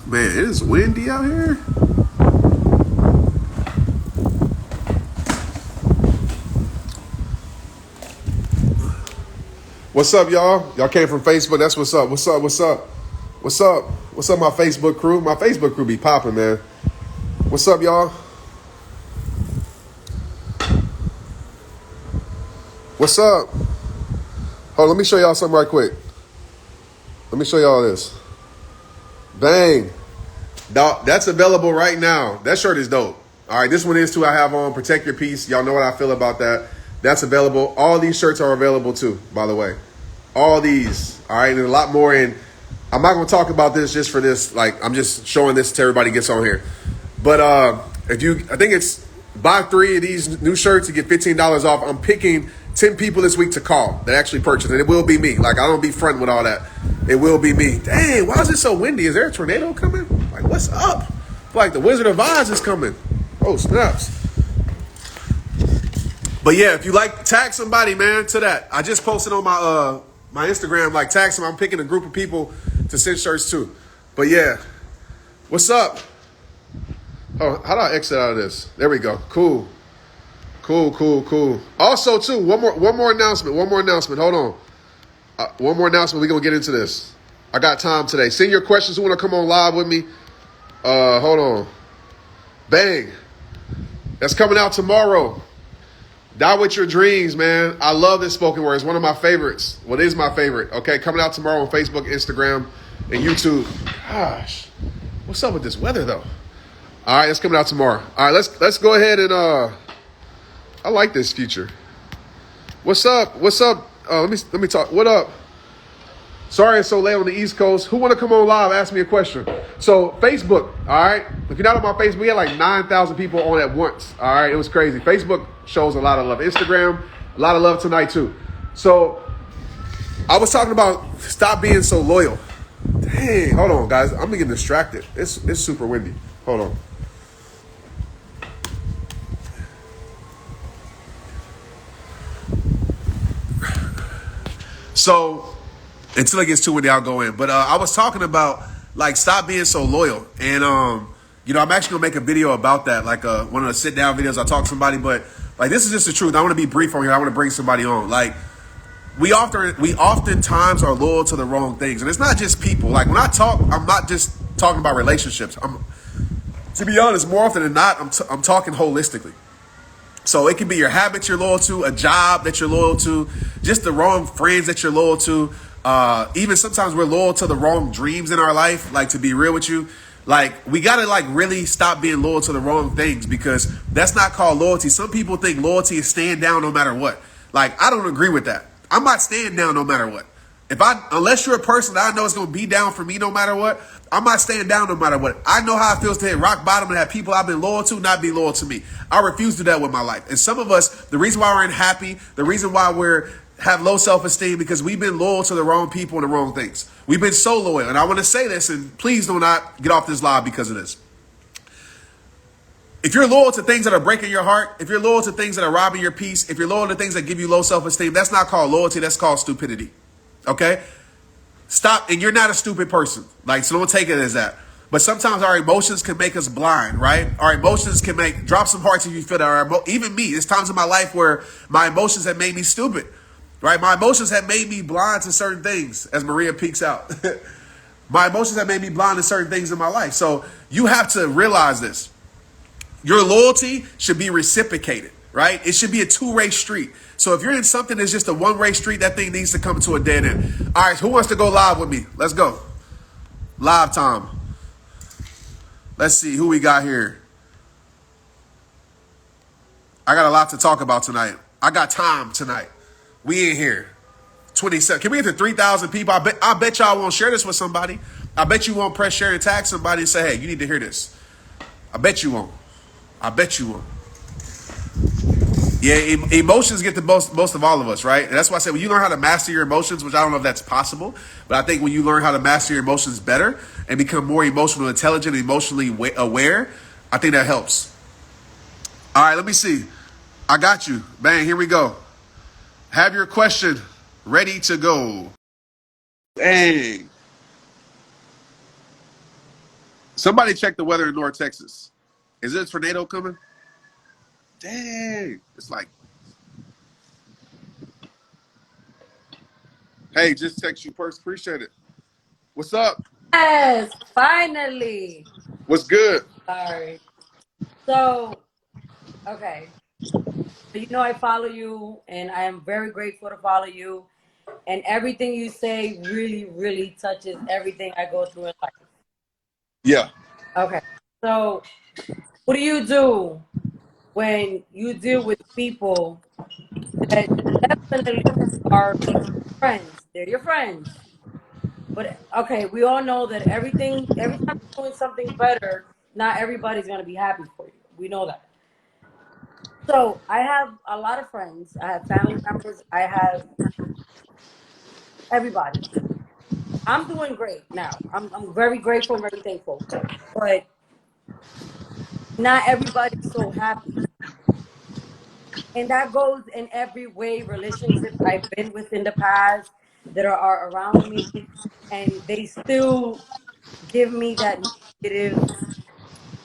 Man, it is windy out here. What's up, y'all? Y'all came from Facebook. That's what's up. What's up? What's up? What's up? What's up, my Facebook crew? My Facebook crew be popping, man. What's up, y'all? What's up? Hold on, let me show y'all something right quick. Let me show y'all this. Bang. That's available right now. That shirt is dope. All right, this one is too. I have on Protect Your Peace. Y'all know what I feel about that. That's available. All these shirts are available too, by the way. All these. All right, and a lot more. And I'm not going to talk about this just for this. Like, I'm just showing this to everybody gets on here. But I think it's buy 3 of these new shirts to get $15 off. I'm picking 10 people this week to call that actually purchase, and it will be me. Like, I don't be fronting with all that. It will be me. Dang, why is it so windy? Is there a tornado coming? Like, what's up? Like, the Wizard of Oz is coming. Oh, snaps. But yeah, if you like, tag somebody, man, to that. I just posted on my Instagram, like, tag some. I'm picking a group of people to send shirts to. But yeah, what's up? Oh, how do I exit out of this? There we go. Cool. Also, too, one more announcement. Hold on. One more announcement. We're going to get into this. I got time today. Send your questions. Who want to come on live with me? Hold on. Bang. That's coming out tomorrow. Die With Your Dreams, man. I love this spoken word. It's one of my favorites. Well, it is my favorite. Okay, coming out tomorrow on Facebook, Instagram, and YouTube. Gosh, what's up with this weather, though? All right, it's coming out tomorrow. All right, let's go ahead and I like this feature. What's up? Let me talk. What up? Sorry it's so late on the East Coast. Who want to come on live? Ask me a question. So Facebook, all right? If you're not on my Facebook, we had like 9,000 people on at once. All right, it was crazy. Facebook shows a lot of love. Instagram, a lot of love tonight too. So I was talking about stop being so loyal. Dang, hold on, guys. I'm getting distracted. It's super windy. Hold on. So until it gets too windy, I'll go in. But I was talking about, like, stop being so loyal. And, I'm actually going to make a video about that, like one of the sit-down videos. I talk to somebody. But, like, this is just the truth. I want to be brief on here. I want to bring somebody on. Like, we oftentimes are loyal to the wrong things. And it's not just people. Like, when I talk, I'm not just talking about relationships. To be honest, more often than not, I'm talking holistically. So it can be your habits you're loyal to, a job that you're loyal to, just the wrong friends that you're loyal to. Even sometimes we're loyal to the wrong dreams in our life. Like, to be real with you, like, we got to, like, really stop being loyal to the wrong things, because that's not called loyalty. Some people think loyalty is staying down no matter what. Like, I don't agree with that. I'm not staying down no matter what. Unless you're a person that I know is going to be down for me no matter what, I'm not staying down no matter what. I know how it feels to hit rock bottom and have people I've been loyal to not be loyal to me. I refuse to do that with my life. And some of us, the reason why we're unhappy, the reason why have low self-esteem, because we've been loyal to the wrong people and the wrong things. We've been so loyal. And I want to say this, and please do not get off this live because of this. If you're loyal to things that are breaking your heart, if you're loyal to things that are robbing your peace, if you're loyal to things that give you low self-esteem, that's not called loyalty. That's called stupidity. Okay? Stop. And you're not a stupid person. Like, so don't take it as that. But sometimes our emotions can make us blind, right? Our emotions can drop some hearts if you feel that. Even me, there's times in my life where my emotions have made me stupid, right? My emotions have made me blind to certain things, as Maria peeks out. My emotions have made me blind to certain things in my life. So you have to realize this. Your loyalty should be reciprocated, right? It should be a two-way street. So if you're in something that's just a one-way street, that thing needs to come to a dead end. All right, who wants to go live with me? Let's go. Live time. Let's see who we got here. I got a lot to talk about tonight. I got time tonight. We in here. 27. Can we get to 3,000 people? I bet y'all won't share this with somebody. I bet you won't press share and tag somebody and say, hey, you need to hear this. I bet you won't. Yeah, emotions get the most of all of us, right? And that's why I say when you learn how to master your emotions, which I don't know if that's possible, but I think when you learn how to master your emotions better and become more emotionally intelligent and emotionally aware, I think that helps. All right, let me see. I got you. Bang, here we go. Have your question ready to go. Dang. Somebody check the weather in North Texas. Is there a tornado coming? Dang. It's like, hey, just text you first. Appreciate it. What's up? Yes, finally. What's good? Sorry. So, okay. So I follow you, and I am very grateful to follow you. And everything you say really, really touches everything I go through in life. Yeah. Okay. So, what do you do when you deal with people that definitely are friends? They're your friends. But okay, we all know that every time you're doing something better, not everybody's gonna be happy for you. We know that. So I have a lot of friends. I have family members. I have everybody. I'm doing great now. I'm very grateful and very thankful. But not everybody's so happy. And that goes in every way. Relationships I've been with in the past that are around me, and they still give me that negative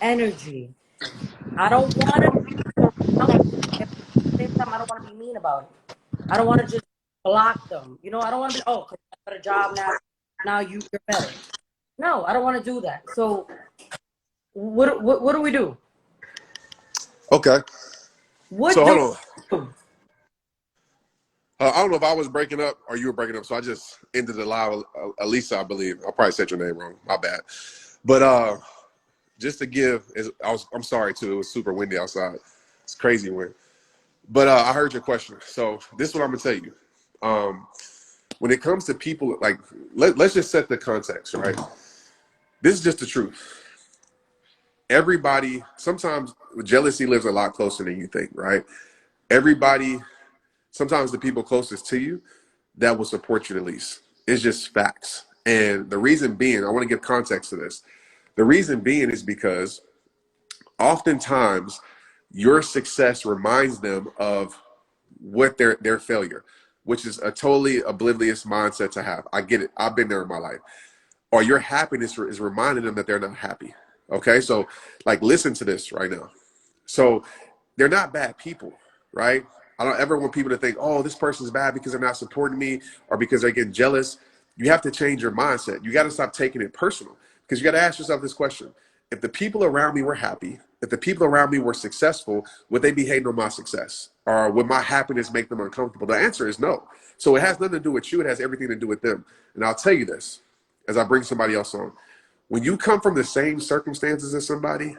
energy. I don't want to surround them. At the same time, I don't want to be mean about it. I don't want to just block them. I don't want to be, oh, 'cause I got a job now. Now you're better. No, I don't want to do that. So what do we do? Okay. What So do hold on. we do? I don't know if I was breaking up or you were breaking up, so I just ended the live. Elisa, I believe. I probably said your name wrong. My bad. But just to give, I'm sorry too. It was super windy outside. It's crazy wind. But I heard your question. So this is what I'm gonna tell you. When it comes to people, like let's just set the context, right? This is just the truth. Everybody, sometimes jealousy lives a lot closer than you think, right? Everybody, sometimes the people closest to you that will support you the least. It's just facts. And the reason being, I want to give context to this. The reason being is because oftentimes your success reminds them of what their failure, which is a totally oblivious mindset to have. I get it. I've been there in my life. Or your happiness is reminding them that they're not happy. Okay, so like listen to this right now. So they're not bad people, right? I don't ever want people to think, oh, this person's bad because they're not supporting me or because they're getting jealous. You have to change your mindset. You got to stop taking it personal because you got to ask yourself this question. If the people around me were happy, if the people around me were successful, would they be hating on my success? Or would my happiness make them uncomfortable? The answer is no. So it has nothing to do with you. It has everything to do with them. And I'll tell you this as I bring somebody else on. When you come from the same circumstances as somebody,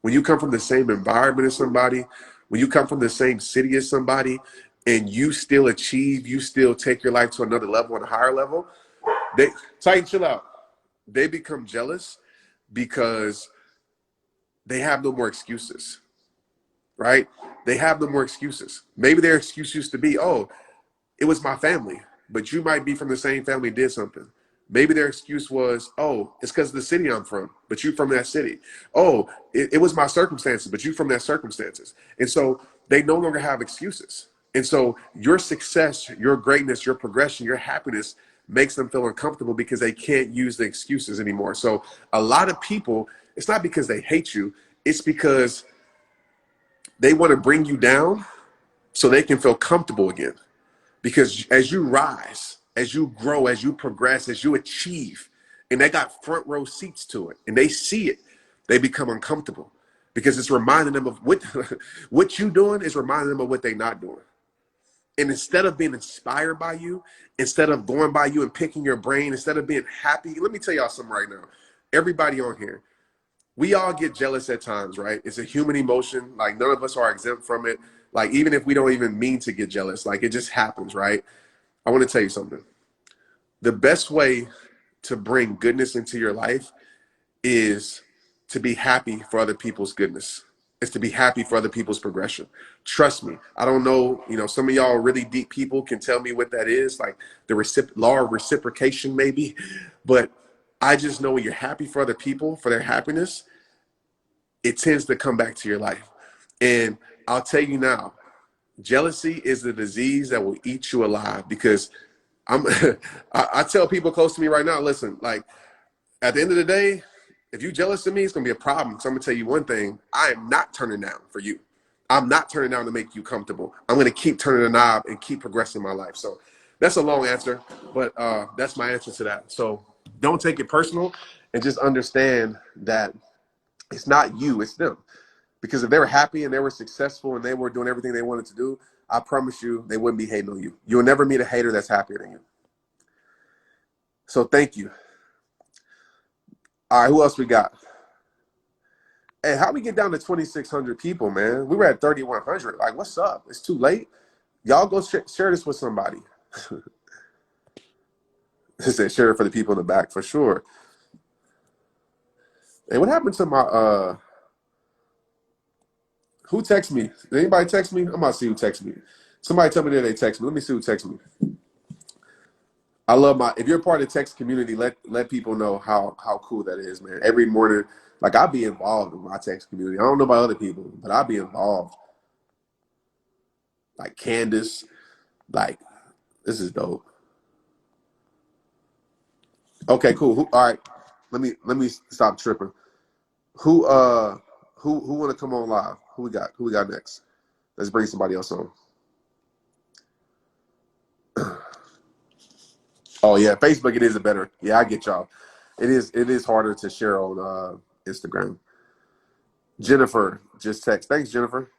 when you come from the same environment as somebody, when you come from the same city as somebody, and you still achieve, you still take your life to another level and a higher level, they Titan, chill out. They become jealous because they have no more excuses, right? They have no more excuses. Maybe their excuse used to be, oh, it was my family, but you might be from the same family and did something. Maybe their excuse was, oh, it's because of the city I'm from, but you from that city. Oh, it was my circumstances, but you from that circumstances. And so they no longer have excuses. And so your success, your greatness, your progression, your happiness makes them feel uncomfortable because they can't use the excuses anymore. So a lot of people, it's not because they hate you, it's because they want to bring you down so they can feel comfortable again. Because as you rise, as you grow, as you progress, as you achieve, and they got front row seats to it, and they see it, they become uncomfortable because it's reminding them of what what you doing is reminding them of what they're not doing. And instead of being inspired by you, instead of going by you and picking your brain, instead of being happy, let me tell y'all something right now. Everybody on here, we all get jealous at times, right? It's a human emotion. Like none of us are exempt from it. Like even if we don't even mean to get jealous, like it just happens, right? I want to tell you something. The best way to bring goodness into your life is to be happy for other people's goodness. It's to be happy for other people's progression. Trust me. I don't know, some of y'all really deep people can tell me what that is, like the law of reciprocation maybe, but I just know when you're happy for other people, for their happiness, it tends to come back to your life. And I'll tell you now, jealousy is the disease that will eat you alive because I'm I tell people close to me right now, listen, like at the end of the day, if you're jealous of me, it's gonna be a problem. So I'm gonna tell you one thing: I am not turning down for you. I'm not turning down to make you comfortable. I'm gonna keep turning the knob and keep progressing my life. So that's a long answer, but that's my answer to that. So don't take it personal, and just understand that it's not you, it's them. Because if they were happy and they were successful and they were doing everything they wanted to do, I promise you they wouldn't be hating on you. You'll never meet a hater that's happier than you. So thank you. All right, who else we got? Hey, how we get down to 2,600 people, man? We were at 3,100. Like, what's up? It's too late. Y'all go share this with somebody. Say share it for the people in the back for sure. Hey, what happened to my who texted me? Did anybody text me? I'm about to see who texted me. Somebody tell me that they text me. Let me see who texted me. I love if you're a part of the text community, let people know how cool that is, man. Every morning, like I'll be involved in my text community. I don't know about other people, but I'll be involved. Like Candace, like this is dope. Okay, cool. All right, let me stop tripping. Who want to come on live? Who we got? Who we got next? Let's bring somebody else on. Oh yeah, Facebook. It is a better. Yeah, I get y'all. It is harder to share on Instagram. Jennifer just text. Thanks, Jennifer.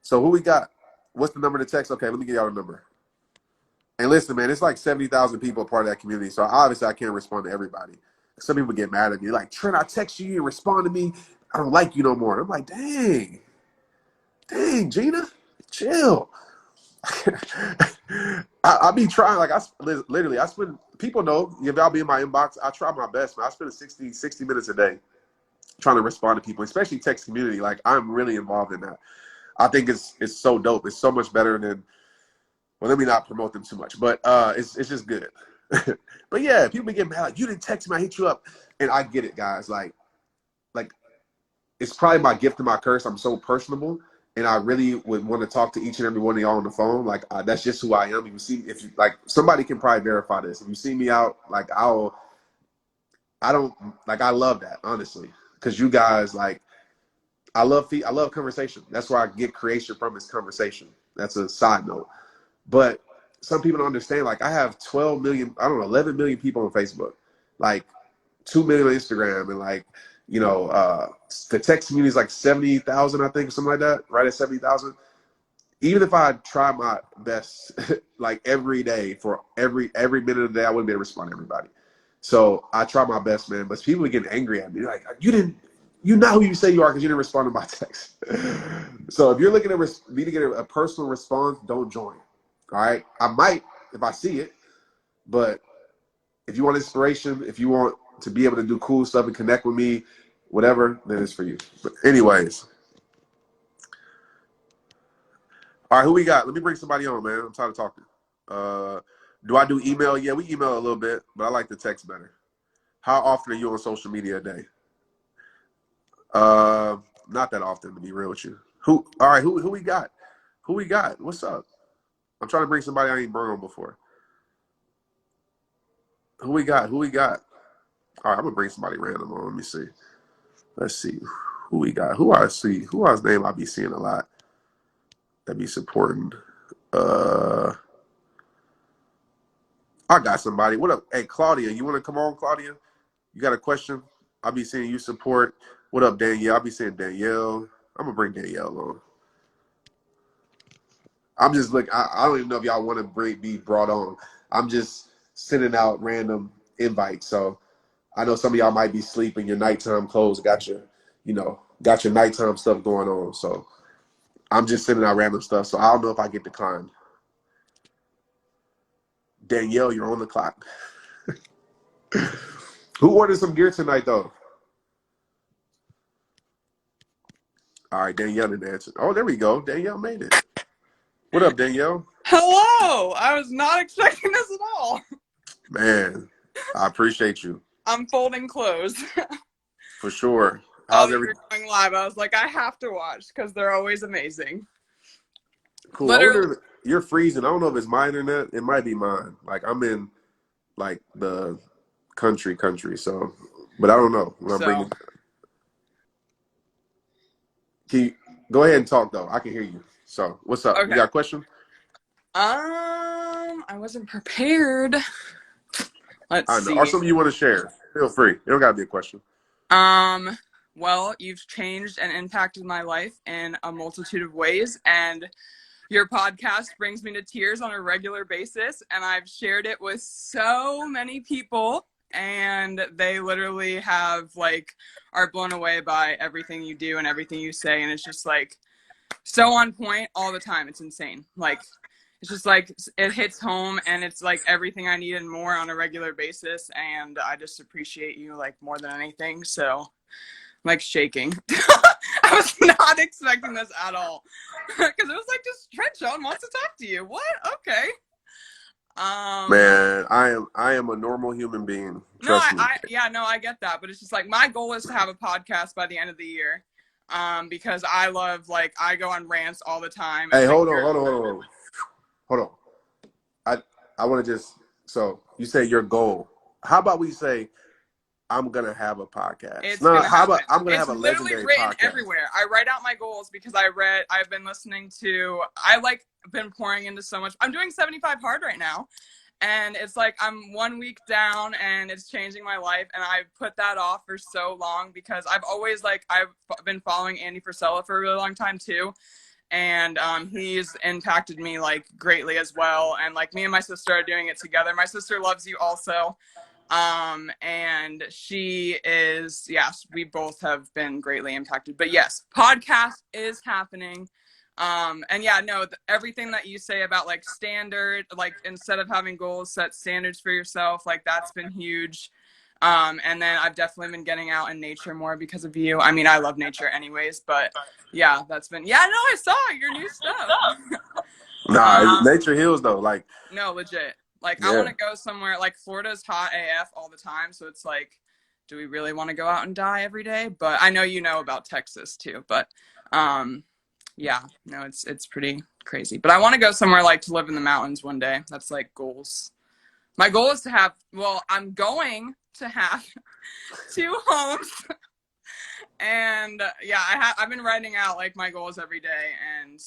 So who we got? What's the number to text? Okay, let me get y'all the number. And listen, man, it's like 70,000 people a part of that community. So obviously I can't respond to everybody. Some people get mad at me. Like, Trent, I text you, you respond to me. I don't like you no more. I'm like, dang, Gina, chill. I be trying, like, literally, I spend, people know, if y'all be in my inbox, I try my best, man. I spend 60 minutes a day trying to respond to people, especially text community. Like, I'm really involved in that. I think it's so dope. It's so much better than, well, let me not promote them too much, but it's just good. But yeah, people be getting mad, like, you didn't text me, I hit you up. And I get it, guys. Like it's probably my gift and my curse. I'm so personable, and I really would want to talk to each and every one of y'all on the phone. Like that's just who I am. You see, if you like, somebody can probably verify this. If you see me out, like I love that, honestly, because you guys, like, I love conversation. That's where I get creation from, is conversation. That's a side note. But some people don't understand. Like, I have 12 million, I don't know, 11 million people on Facebook, like 2 million on Instagram, and like, you know, the text community is like 70,000, I think, or something like that, right at 70,000. Even if I try my best, like every day, for every minute of the day, I wouldn't be able to respond to everybody. So I try my best, man. But people are getting angry at me, like, you're not who you say you are because you didn't respond to my text. So if you're looking at me to get a personal response, don't join. All right, I might if I see it, but if you want inspiration, if you want to be able to do cool stuff and connect with me, whatever, then it's for you. But anyways, all right, who we got? Let me bring somebody on, man. I'm tired of talking. Do I do email? Yeah, we email a little bit, but I like the text better. How often are you on social media a day? Not that often, to be real with you. All right, who we got? Who we got? What's up? I'm trying to bring somebody I ain't brought on before. Who we got? Who we got? All right, I'm gonna bring somebody random on. Let me see. Let's see who we got. Who I see? Who else name I be seeing a lot that be supporting? I got somebody. What up? Hey, Claudia, you want to come on, Claudia? You got a question? I'll be seeing you support. What up, Danielle? I'll be seeing Danielle. I'm gonna bring Danielle on. I'm just looking. I don't even know if y'all want to be brought on. I'm just sending out random invites. So I know some of y'all might be sleeping. Your nighttime clothes got your nighttime stuff going on. So I'm just sending out random stuff. So I don't know if I get declined. Danielle, you're on the clock. Who ordered some gear tonight, though? All right, Danielle didn't answer. Oh, there we go. Danielle made it. What up, Danielle? Hello. I was not expecting this at all. Man, I appreciate you. I'm folding clothes. For sure. While How's you everything? were going live, I was like, I have to watch because they're always amazing. Cool. Literally, You're freezing. I don't know if it's my internet. It might be mine. Like, I'm in, like, the country. So But I don't know when I'm So, bringing. Can you go ahead and talk though? I can hear you. So what's up? You okay. got a question? I wasn't prepared. Let's I know. Or see. something you want to share? Feel free. It don't gotta be a question. Um, well, you've changed and impacted my life in a multitude of ways, and your podcast brings me to tears on a regular basis, and I've shared it with so many people, and they literally have like are blown away by everything you do and everything you say, and it's just like so on point all the time. It's insane. Like it's just like it hits home, and it's like everything I need and more on a regular basis, and I just appreciate you like more than anything. So like shaking. I was not expecting this at all because it was like just Trent Shelton wants to talk to you. What? Okay. Man, I am a normal human being. No, Trust me. yeah, no, I get that, but it's just like my goal is to have a podcast by the end of the year, because I love like I go on rants all the time, and Hey, like hold on. I want to just so you say your goal. How about we say I'm gonna have a podcast? it's No, gonna how happen. about I'm gonna It's have a literally legendary written podcast? everywhere. I write out my goals because I've been listening to, been pouring into so much. I'm doing 75 hard right now. And it's like I'm 1 week down and it's changing my life. And I put that off for so long because I've been following Andy Frisella for a really long time too. And he's impacted me like greatly as well. And like me and my sister are doing it together. My sister loves you also. And she is, yes, we both have been greatly impacted. But yes, podcast is happening. And yeah, no, everything that you say about like standard, like instead of having goals, set standards for yourself, like that's been huge. And then I've definitely been getting out in nature more because of you. I mean, I love nature anyways, but yeah, that's been, yeah, no, I saw your new stuff. Nah, nature heals though. Like, No, legit. Like, I yeah. want to go somewhere, like Florida's hot AF all the time. So it's like, do we really want to go out and die every day? But I know you know about Texas too, but, yeah, no, it's pretty crazy. But I want to go somewhere like to live in the mountains one day. That's like goals. My goal is to have, well, I'm going to have 2 homes. And yeah, I've been writing out like my goals every day, and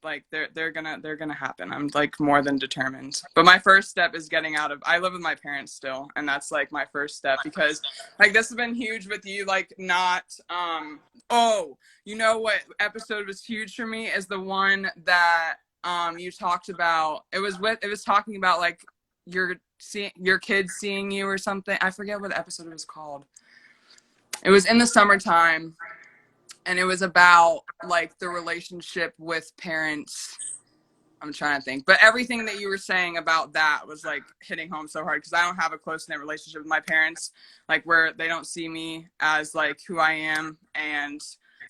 like they're gonna happen. I'm like more than determined. But my first step is getting out of, I live with my parents still, and that's like my first step because like this has been huge with you, like not oh, you know what episode was huge for me is the one that you talked about. It was talking about like your kids seeing you or something. I forget what the episode was called. It was in the summertime, and it was about like the relationship with parents. I'm trying to think, but everything that you were saying about that was like hitting home so hard because I don't have a close knit relationship with my parents, like where they don't see me as like who I am, and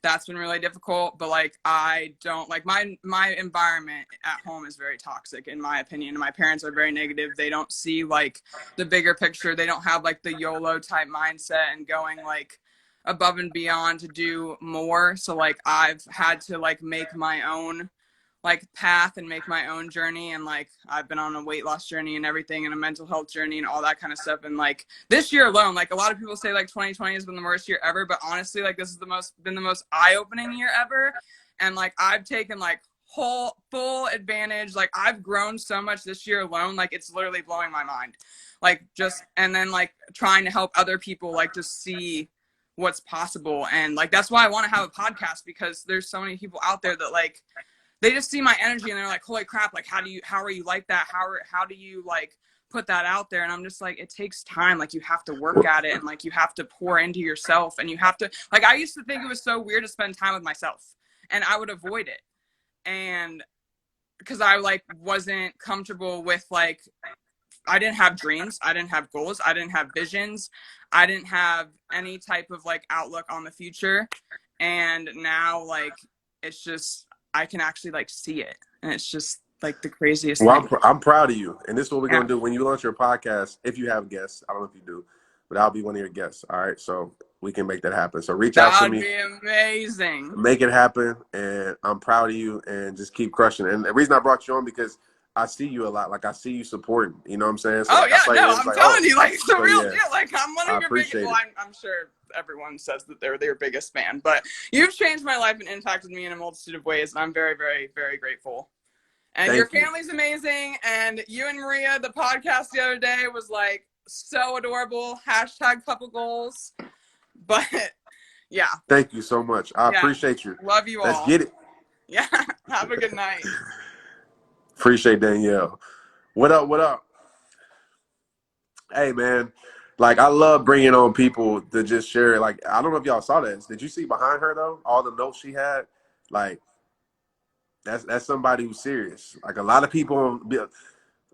that's been really difficult. But like I don't like my environment at home is very toxic in my opinion, and my parents are very negative. They don't see like the bigger picture. They don't have like the YOLO type mindset and going like above and beyond to do more. So like I've had to like make my own like path and make my own journey, and like I've been on a weight loss journey and everything and a mental health journey and all that kind of stuff. And like this year alone, like a lot of people say like 2020 has been the worst year ever, but honestly like this is been the most eye-opening year ever. And like I've taken like full advantage. Like I've grown so much this year alone, like it's literally blowing my mind. Like just, and then like trying to help other people like just see what's possible. And like that's why I want to have a podcast, because there's so many people out there that like they just see my energy and they're like, holy crap, like how are you like that? How do you like put that out there? And I'm just like, it takes time. Like you have to work at it, and like you have to pour into yourself, and you have to, like, I used to think it was so weird to spend time with myself, and I would avoid it. And because I like wasn't comfortable with like, I didn't have dreams, I didn't have goals, I didn't have visions, I didn't have any type of like outlook on the future. And now like it's just, I can actually like see it, and it's just like the craziest Well, thing. I'm proud of you, and this is what we're Yeah. gonna do when you launch your podcast. If you have guests, I don't know if you do, but I'll be one of your guests. All right, so we can make that happen. So reach out to That'd me, be amazing. make it happen, and I'm proud of you, and just keep crushing it. And the reason I brought you on because I see you a lot. Like, I see you supporting. You know what I'm saying? So Oh like, I yeah, saw no, your Instagram, I'm like, telling oh, you, like it's the so real yeah, deal. Like I'm one I of your biggest. appreciate Well, it. I'm sure everyone says that they're their biggest fan, but you've changed my life and impacted me in a multitude of ways, and I'm very, very, very grateful. And your Thank you. family's amazing, and you and Maria, the podcast the other day was like so adorable. Hashtag couple goals, but yeah, Thank you so much. I yeah, appreciate you. love you Let's all. get it. Yeah, have a good night. Appreciate Danielle. What up? What up? Hey, man. Like, I love bringing on people to just share. Like, I don't know if y'all saw this. Did you see behind her though? All the notes she had. Like, that's somebody who's serious. Like, a lot of people.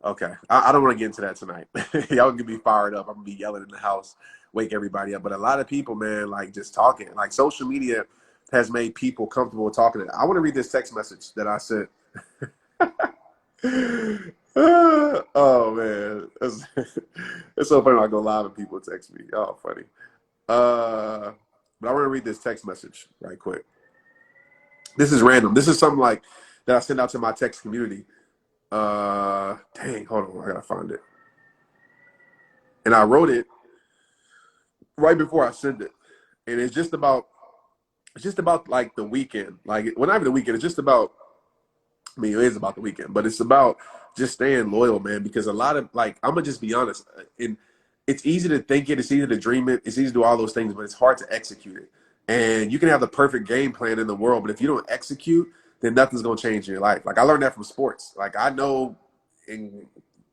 Okay, I don't want to get into that tonight. Y'all can get me fired up. I'm gonna be yelling in the house, wake everybody up. But a lot of people, man, like just talking. Like, social media has made people comfortable talking. I want to read this text message that I sent. Oh man, it's so funny when I go live and people text me. Oh, funny. But I want to read this text message right quick. This is random. This is something like that I sent out to my text community. Dang, hold on, I gotta find it. And I wrote it right before I sent it, and it's just about like the weekend. Like, well, not even the weekend. It's just about. I mean, it is about the weekend, but it's about just staying loyal, man. Because a lot of, like, I'm gonna just be honest, and it's easy to think it, it's easy to dream it, it's easy to do all those things, but it's hard to execute it. And you can have the perfect game plan in the world, but if you don't execute, then nothing's gonna change in your life. Like, I learned that from sports. Like, I know in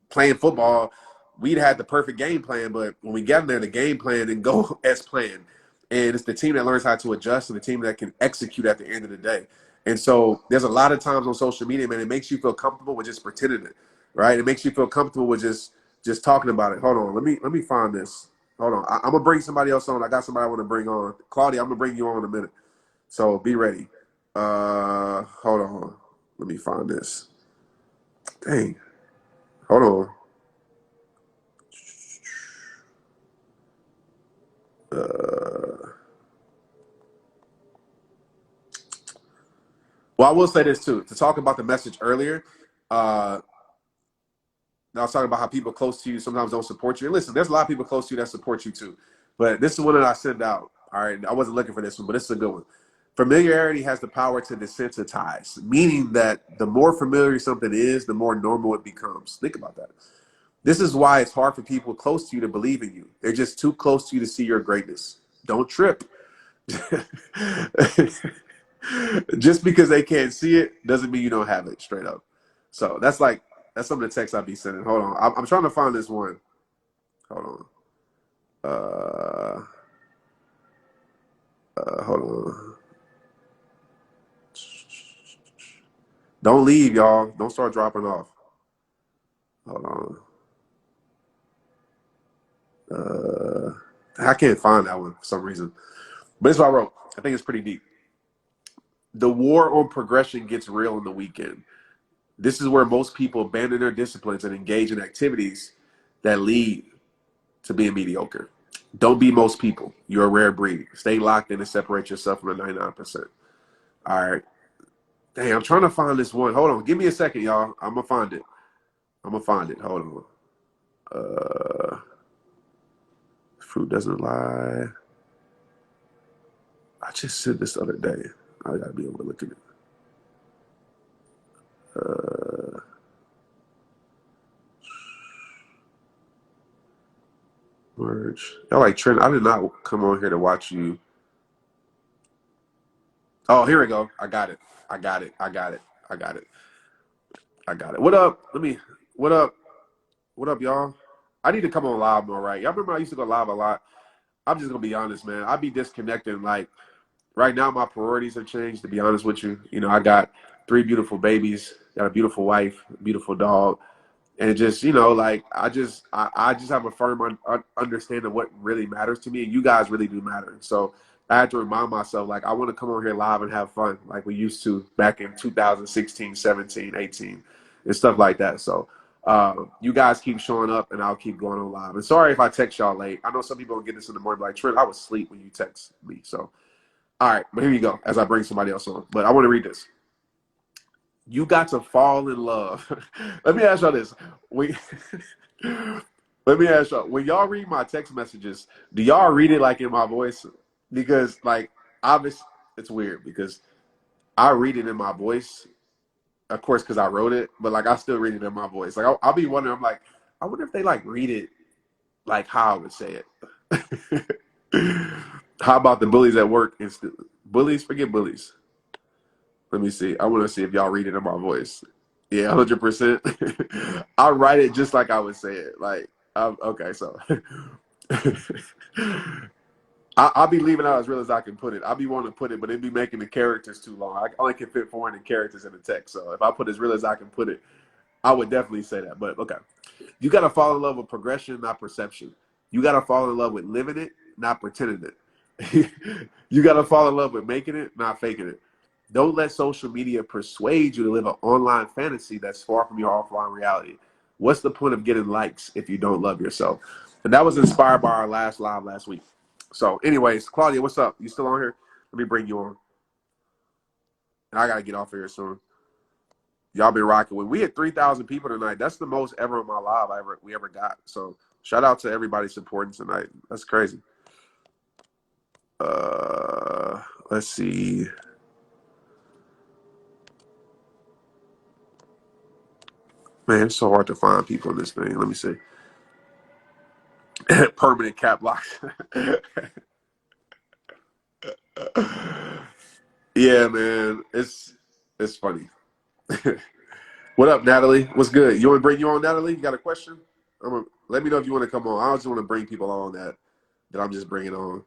playing football, we'd had the perfect game plan, but when we get in there, the game plan didn't go as planned. And it's the team that learns how to adjust and the team that can execute at the end of the day. And so there's a lot of times on social media, man, it makes you feel comfortable with just pretending it, right? It makes you feel comfortable with just talking about it. Hold on, let me find this. Hold on, I'm gonna bring somebody else on. I got somebody I want to bring on. Claudia, I'm gonna bring you on in a minute. So be ready. Hold on, let me find this. Dang, hold on. Well, I will say this too. To talk about the message earlier, I was talking about how people close to you sometimes don't support you. And listen, there's a lot of people close to you that support you too. But this is one that I sent out. All right, I wasn't looking for this one, but this is a good one. Familiarity has the power to desensitize, meaning that the more familiar something is, the more normal it becomes. Think about that. This is why it's hard for people close to you to believe in you. They're just too close to you to see your greatness. Don't trip. Just because they can't see it doesn't mean you don't have it, straight up. So that's some of the texts I'll be sending. Hold on. I'm trying to find this one. Hold on. Hold on. Don't leave, y'all. Don't start dropping off. Hold on. I can't find that one for some reason. But it's what I wrote. I think it's pretty deep. The war on progression gets real on the weekend. This is where most people abandon their disciplines and engage in activities that lead to being mediocre. Don't be most people. You're a rare breed. Stay locked in and separate yourself from the 99%. All right. Dang, I'm trying to find this one. Hold on. Give me a second, y'all. I'm going to find it. Hold on. Fruit doesn't lie. I just said this the other day. I got to be able to look at it. Merge. Y'all like Trent, I did not come on here to watch you. Oh, here we go. I got it. What up? What up, y'all? I need to come on live more, right? Y'all remember I used to go live a lot? I'm just gonna be honest, man. I be disconnecting. Like, right now, my priorities have changed, to be honest with you. You know, I got 3 beautiful babies, got a beautiful wife, a beautiful dog. And it just, like, I just have a firm understanding of what really matters to me, and you guys really do matter. So I had to remind myself, like, I want to come on here live and have fun like we used to back in 2016, 17, 18, and stuff like that. So you guys keep showing up, and I'll keep going on live. And sorry if I text y'all late. I know some people don't get this in the morning, but like, Trent, I was asleep when you text me. So, all right, but here you go as I bring somebody else on. But I want to read this. You got to fall in love. Let me ask y'all this. We, let me ask y'all, when y'all read my text messages, do y'all read it like in my voice? Because like, obviously, it's weird because I read it in my voice, of course, because I wrote it, but like I still read it in my voice. Like I'll be wondering, I'm like, I wonder if they like read it like how I would say it. How about the bullies at work? Bullies, forget bullies. Let me see. I want to see if y'all read it in my voice. Yeah, 100%. I write it just like I would say it. Like, okay, so I'll be leaving out as real as I can put it. I'll be wanting to put it, but it'd be making the characters too long. I only can fit 400 characters in the text. So if I put as real as I can put it, I would definitely say that. But okay. You got to fall in love with progression, not perception. You got to fall in love with living it, not pretending it. You got to fall in love with making it, not faking it. Don't let social media persuade you to live an online fantasy that's far from your offline reality. What's the point of getting likes if you don't love yourself? And that was inspired by our last live last week. So, anyways, Claudia, what's up? You still on here? Let me bring you on. And I got to get off of here soon. Y'all been rocking with. We had 3,000 people tonight. That's the most ever on my live we ever got. So shout out to everybody supporting tonight. That's crazy. Let's see. Man, it's so hard to find people in this thing. Let me see. Permanent cap locks. Yeah, man. It's funny. What up, Natalie? What's good? You want to bring you on, Natalie? You got a question? Let me know if you want to come on. I just want to bring people on that I'm just bringing on.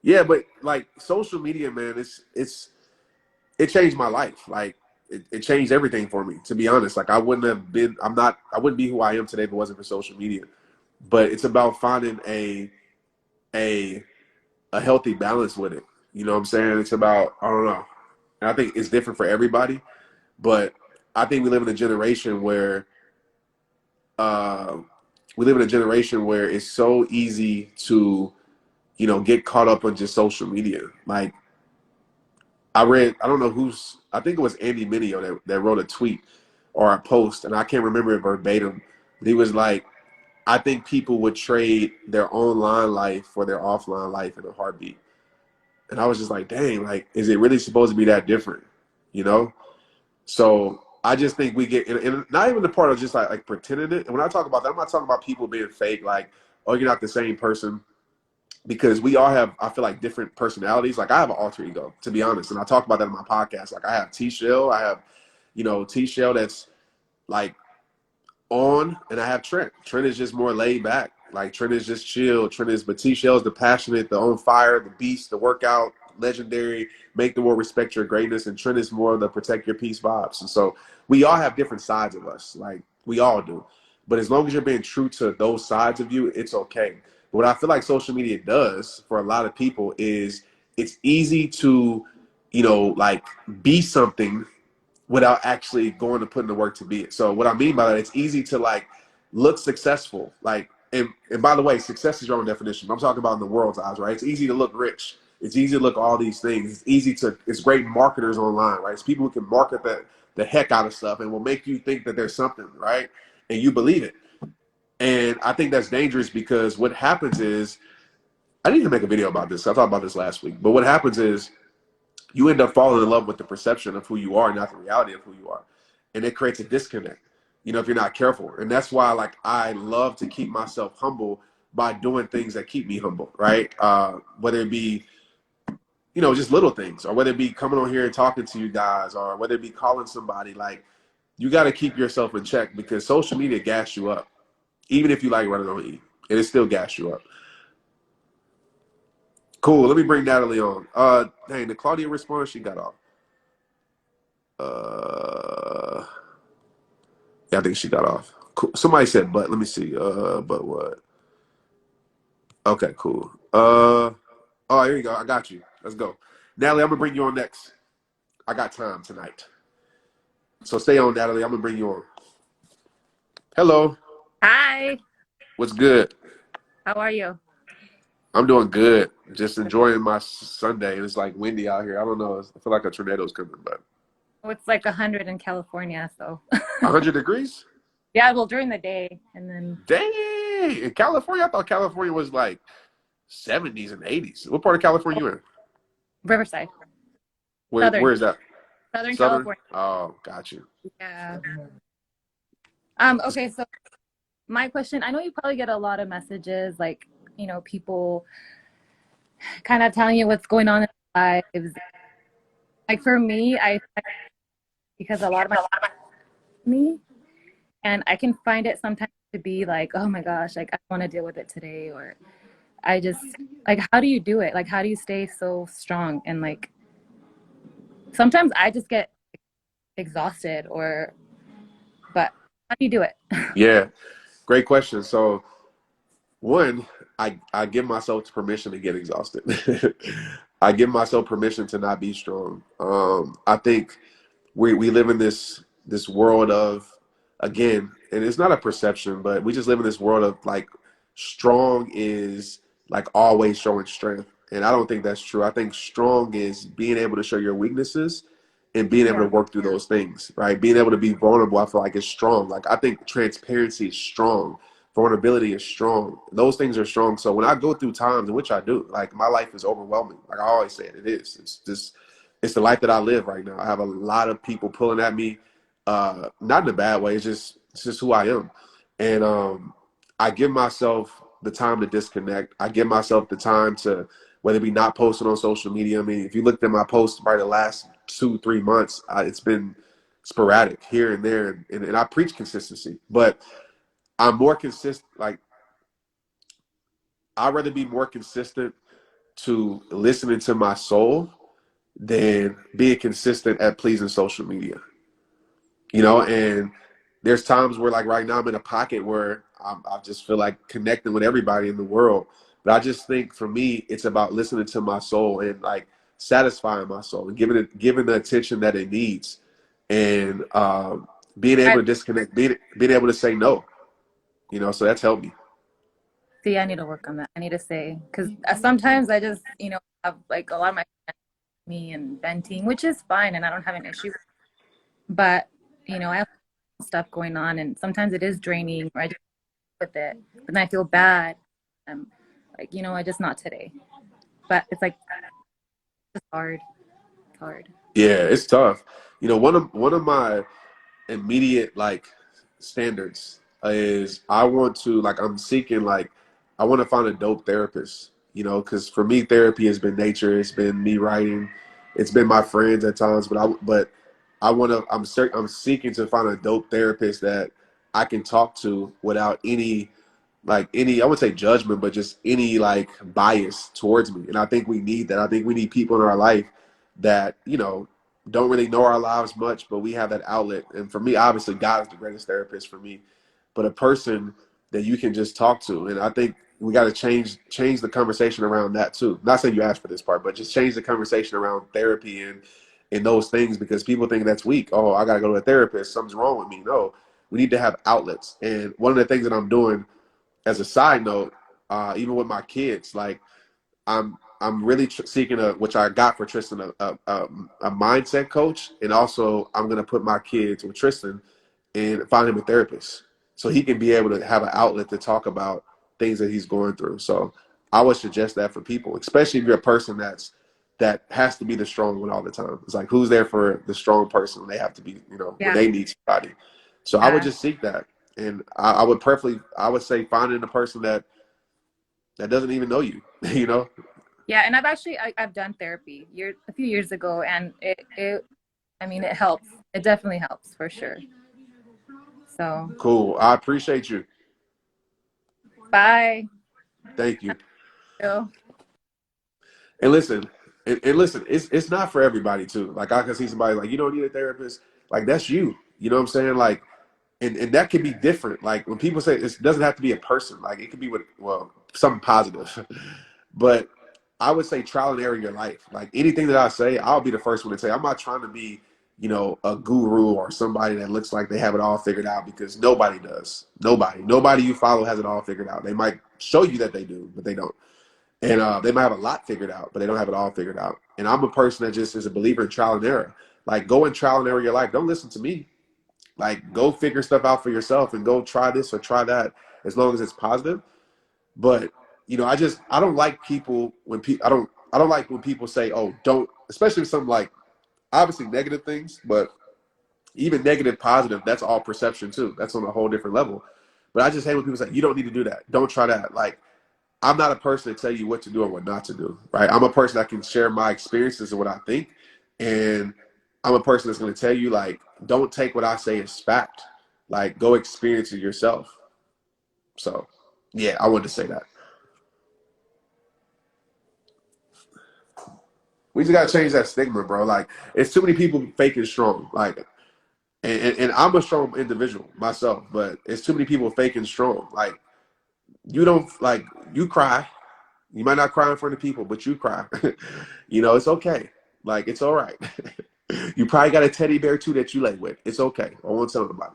Yeah, but like social media, man, it changed my life. Like it changed everything for me, to be honest. Like I wouldn't be who I am today if it wasn't for social media. But it's about finding a healthy balance with it. You know what I'm saying? It's about, I don't know. And I think it's different for everybody, but I think we live in a generation where it's so easy to, get caught up on just social media. Like I think it was Andy Mineo that wrote a tweet or a post, and I can't remember it verbatim. But he was like, I think people would trade their online life for their offline life in a heartbeat. And I was just like, dang, like, is it really supposed to be that different? You know? So I just think we get, and not even the part of just like pretending it. And when I talk about that, I'm not talking about people being fake, like, oh, you're not the same person. Because we all have, I feel like, different personalities. Like I have an alter ego, to be honest. And I talk about that in my podcast. Like I have T-Shell. I have, T-Shell that's like on, and I have Trent. Trent is just more laid back. Like Trent is just chill. But T-Shell is the passionate, the on fire, the beast, the workout, legendary, make the world respect your greatness. And Trent is more of the protect your peace vibes. And so we all have different sides of us. Like we all do. But as long as you're being true to those sides of you, it's okay. What I feel like social media does for a lot of people is it's easy to, like be something without actually going to put in the work to be it. So what I mean by that, it's easy to like look successful. Like, and by the way, success is your own definition. I'm talking about in the world's eyes, right? It's easy to look rich. It's easy to look all these things. It's great marketers online, right? It's people who can market the heck out of stuff and will make you think that there's something, right? And you believe it. And I think that's dangerous because what happens is, I need to make a video about this. I talked about this last week. But what happens is you end up falling in love with the perception of who you are, not the reality of who you are. And it creates a disconnect, if you're not careful. And that's why, like, I love to keep myself humble by doing things that keep me humble, right? Whether it be, just little things, or whether it be coming on here and talking to you guys, or whether it be calling somebody. Like, you got to keep yourself in check because social media gas you up. Even if you like running on E, it still gas you up. Cool. Let me bring Natalie on. Dang, did Claudia respond? She got off. Yeah, I think she got off. Cool. Somebody said, but let me see. But what? Okay, cool. Oh, here you go. I got you. Let's go. Natalie, I'm gonna bring you on next. I got time tonight. So stay on, Natalie. I'm gonna bring you on. Hello. Hi. What's good? How are you? I'm doing good. Just enjoying my Sunday. It's like windy out here. I don't know. I feel like a tornado's coming, but it's like 100 in California, so 100 degrees? yeah, well during the day and then Dang! In California, I thought California was like 70s and 80s. What part of California you in? Riverside, Where is that? Southern Southern? California. Oh, got you. Yeah. Okay, so my question, I know you probably get a lot of messages like, people kind of telling you what's going on in their lives. Like for me, because a lot of me, and I can find it sometimes to be like, oh my gosh, like I want to deal with it today, or I just like, how do you do it? Like, how do you stay so strong? And like, sometimes I just get exhausted, but how do you do it? Yeah, great question. So, one, I give myself permission to get exhausted. I give myself permission to not be strong. I think we live in this world of, again, and it's not a perception, but we just live in this world of like strong is like always showing strength, and I don't think that's true. I think strong is being able to show your weaknesses and being able to Yeah. work through those things, right? Being able to be vulnerable, I feel like is strong. Like I think transparency is strong. Vulnerability is strong. Those things are strong. So when I go through times, in which I do, like my life is overwhelming. Like I always say it is. It's just, it's the life that I live right now. I have a lot of people pulling at me, not in a bad way. It's just who I am, and I give myself the time to disconnect. I give myself the time to, whether it be not posting on social media. I mean, if you looked at my posts by the last 2-3 months, it's been sporadic here and there, and I preach consistency, but I'm more consistent. Like I'd rather be more consistent to listening to my soul than being consistent at pleasing social media. And there's times where like right now I'm in a pocket where I just feel like connecting with everybody in the world. But I just think for me, it's about listening to my soul and like satisfying my soul and giving the attention that it needs, and being able I to disconnect, being able to say no. So that's helped me. see. I need to work on that. I need to say because sometimes I just, have like a lot of my friends with me and venting, which is fine, and I don't have an issue. But I have stuff going on, and sometimes it is draining, or I just with it, but then I feel bad. I'm like, I just not today. But it's like it's hard. It's hard. Yeah, it's tough. One of my immediate like standards is I want to, like, I'm seeking, like, I want to find a dope therapist, because for me therapy has been nature, it's been me writing, it's been my friends at times, but I want to, I'm seeking to find a dope therapist that I can talk to without any, I would say judgment, but just any like bias towards me. And I think we need that. I think we need people in our life that, don't really know our lives much, but we have that outlet. And for me, obviously God is the greatest therapist for me, but a person that you can just talk to. And I think we got to change the conversation around that too. Not saying you asked for this part, but just change the conversation around therapy and those things, because people think that's weak. Oh, I got to go to a therapist, something's wrong with me. No, we need to have outlets. And one of the things that I'm doing, as a side note, even with my kids, like I'm really seeking which I got for Tristan, a mindset coach, and also I'm gonna put my kids with Tristan and find him a therapist so he can be able to have an outlet to talk about things that he's going through. So I would suggest that for people, especially if you're a person that has to be the strong one all the time. It's like, who's there for the strong person when they have to be, when Yeah. they need somebody. So I would Yeah. just seek that, and I would say finding a person that doesn't even know you, Yeah. And I've done therapy a few years ago, and I mean, it helps. It definitely helps for sure. So Cool. I appreciate you. bye. Thank you. So, And listen, and listen, it's not for everybody too. Like I can see somebody like, you don't need a therapist. Like that's you. You know what I'm saying? Like, and that can be different. Like when people say it doesn't have to be a person. Like it could be something positive. But I would say trial and error in your life. Like anything that I say, I'll be the first one to say. I'm not trying to be, a guru or somebody that looks like they have it all figured out, because nobody does. Nobody you follow has it all figured out. They might show you that they do, but they don't. And they might have a lot figured out, but they don't have it all figured out. And I'm a person that just is a believer in trial and error. Like, go and trial and error your life. Don't listen to me. Like, go figure stuff out for yourself and go try this or try that, as long as it's positive. But I don't like people when I don't like when people say, oh, don't, especially some like obviously negative things, but even negative, positive, that's all perception too. That's on a whole different level. But I just hate when people say, you don't need to do that. Don't try that. Like, I'm not a person to tell you what to do or what not to do, right? I'm a person that can share my experiences and what I think. And I'm a person that's going to tell you, like, don't take what I say as fact. Like, go experience it yourself. So, yeah, I wanted to say that. We just got to change that stigma, bro. Like, it's too many people faking strong. Like, and I'm a strong individual myself, but it's too many people faking strong. Like, you don't, like, you cry. You might not cry in front of people, but you cry. It's okay. Like, it's all right. You probably got a teddy bear too that you lay with. It's okay. I won't tell nobody.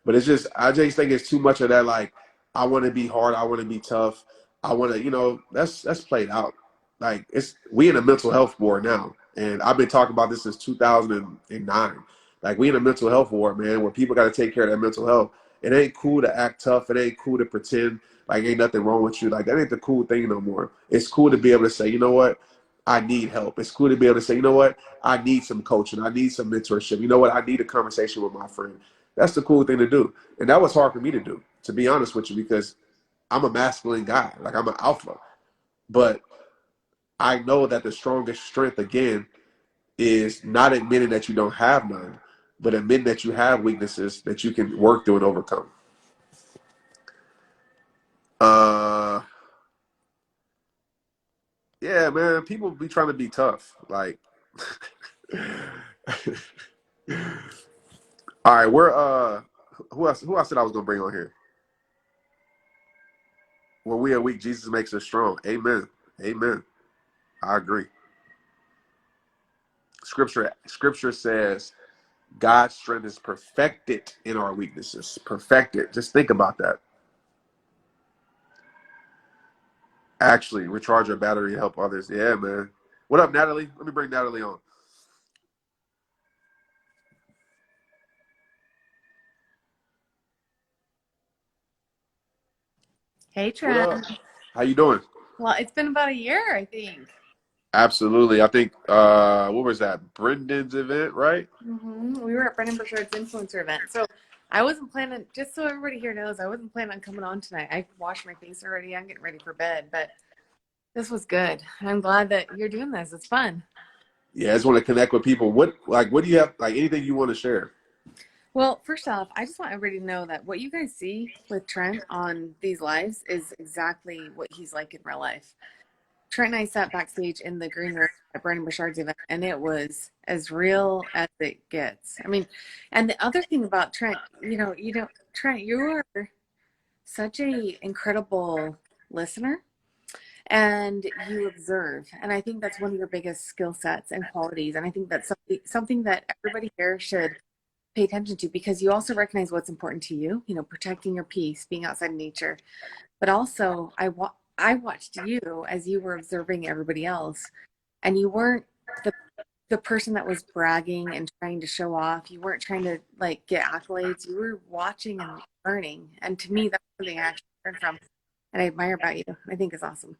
But I just think it's too much of that. Like, I want to be hard. I want to be tough. I want to, that's played out. Like, we in a mental health war now. And I've been talking about this since 2009. Like, we in a mental health war, man, where people got to take care of their mental health. It ain't cool to act tough. It ain't cool to pretend like ain't nothing wrong with you. Like, that ain't the cool thing no more. It's cool to be able to say, you know what? I need help. It's cool to be able to say, you know what? I need some coaching. I need some mentorship. You know what? I need a conversation with my friend. That's the cool thing to do. And that was hard for me to do, to be honest with you, because I'm a masculine guy. Like, I'm an alpha. But I know that the strongest strength, again, is not admitting that you don't have none, but admitting that you have weaknesses that you can work through and overcome. Yeah, man, people be trying to be tough. Like, all right, who else said I was gonna bring on here? When we are weak, Jesus makes us strong. Amen. Amen. I agree. Scripture says God's strength is perfected in our weaknesses. Perfected. Just think about that. Actually, recharge our battery, help others. Yeah, man. What up, Natalie? Let me bring Natalie on. Hey, What up? Trent. How you doing? Well, it's been about a year, I think. Absolutely. I think what was that? Brendan's event, right? We were at Brendan Burchard's influencer event. So I wasn't planning, just so everybody here knows, I wasn't planning on coming on tonight. I washed my face already. I'm getting ready for bed, but this was good. I'm glad that you're doing this. It's fun. Yeah, I just want to connect with people. What do you have, like, anything you want to share? Well, first off, I just want everybody to know that what you guys see with Trent on these lives is exactly what he's like in real life. Trent and I sat backstage in the green room at Brendan Burchard's event, and it was as real as it gets. I mean, and the other thing about Trent, Trent, you are such a incredible listener, and you observe, and I think that's one of your biggest skill sets and qualities. And I think that's something that everybody here should pay attention to, because you also recognize what's important to you. Protecting your peace, being outside in nature, but also I watched you as you were observing everybody else, and you weren't the person that was bragging and trying to show off. You weren't trying to like get accolades. You were watching and learning. And to me, that's something I actually learned from and I admire about you. I think is awesome.